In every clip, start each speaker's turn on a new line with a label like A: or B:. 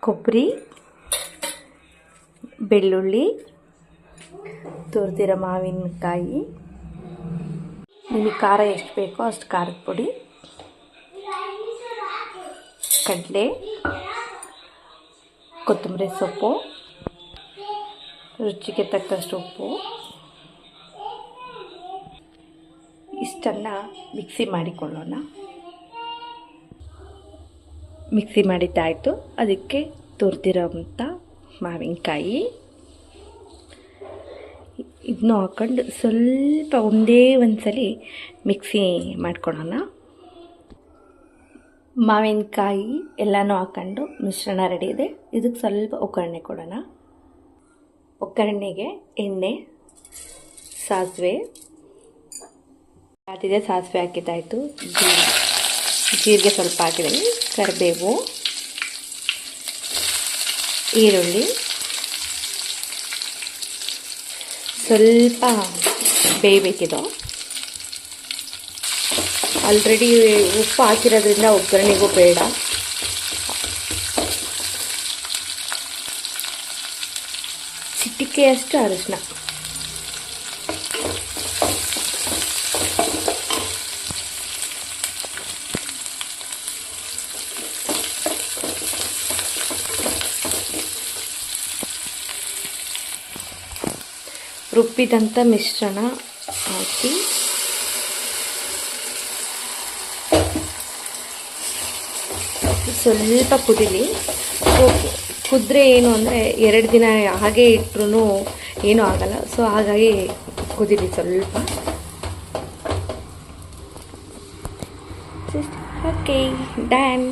A: ಕೊಬ್ಬರಿ, ಬೆಳ್ಳುಳ್ಳಿ, ತುರಿದಿರೋ ಮಾವಿನಕಾಯಿ, ನಿಮಗೆ ಖಾರ ಎಷ್ಟು ಬೇಕೋ ಅಷ್ಟು ಖಾರದ ಪುಡಿ, ಕಡಲೆ, ಕೊತ್ತಂಬರಿ ಸೊಪ್ಪು, ರುಚಿಗೆ ತಕ್ಕಷ್ಟು ಉಪ್ಪು, ಇಷ್ಟನ್ನು ಮಿಕ್ಸಿ ಮಾಡಿಕೊಳ್ಳೋಣ. ಮಿಕ್ಸಿ ಮಾಡಿದ್ದಾಯಿತು. ಅದಕ್ಕೆ ತುರಿದಿರೋಂಥ ಮಾವಿನಕಾಯಿ ಇದನ್ನು ಹಾಕ್ಕೊಂಡು ಸ್ವಲ್ಪ ಒಂದೇ ಒಂದ್ಸಲಿ ಮಿಕ್ಸಿ ಮಾಡ್ಕೊಳ್ಳೋಣ. ಮಾವಿನಕಾಯಿ ಎಲ್ಲನೂ ಹಾಕ್ಕೊಂಡು ಮಿಶ್ರಣ ರೆಡಿ ಇದೆ. ಇದಕ್ಕೆ ಸ್ವಲ್ಪ ಒಗ್ಗರಣೆ ಕೊಡೋಣ. ಒಗ್ಗರಣೆಗೆ ಎಣ್ಣೆ, ಸಾಸಿವೆ ಹಾಕಿದೆ, ಸಾಸಿವೆ ಹಾಕಿದ್ದಾಯಿತು. ಜೀರಿಗೆ ಸ್ವಲ್ಪ ಹಾಕಿದ್ದೀನಿ, ಕರಿಬೇವು, ಈರುಳ್ಳಿ ಸ್ವಲ್ಪ ಬೇಯಬೇಕಿದು. ಆಲ್ರೆಡಿ ಉಪ್ಪು ಹಾಕಿರೋದ್ರಿಂದ ಒಗ್ಗರಣೆಗೂ ಬೇಡ. ಚಿಟಿಕೆಯಷ್ಟು ಅರಿಶಿನ, ರುಬ್ಬಿದಂಥ ಮಿಶ್ರಣ ಹಾಕಿ ಸ್ವಲ್ಪ ಕುದೀಲಿ. ಕುದ್ರೆ ಏನು ಅಂದರೆ 2 ದಿನ ಹಾಗೆ ಇಟ್ಟರೂ ಏನೂ ಆಗಲ್ಲ. ಸೊ ಹಾಗಾಗಿ ಕುದೀಲಿ ಸ್ವಲ್ಪ. Okay, done.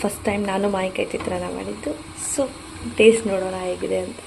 A: ಫಸ್ಟ್ ಟೈಮ್ ನಾನು ಮಾವಿನಕಾಯಿ ಚಿತ್ರಾನ್ನ ಮಾಡಿದ್ದು. ಸೊ ಟೇಸ್ಟ್ ನೋಡೋಣ ಹೇಗಿದೆ ಅಂತ.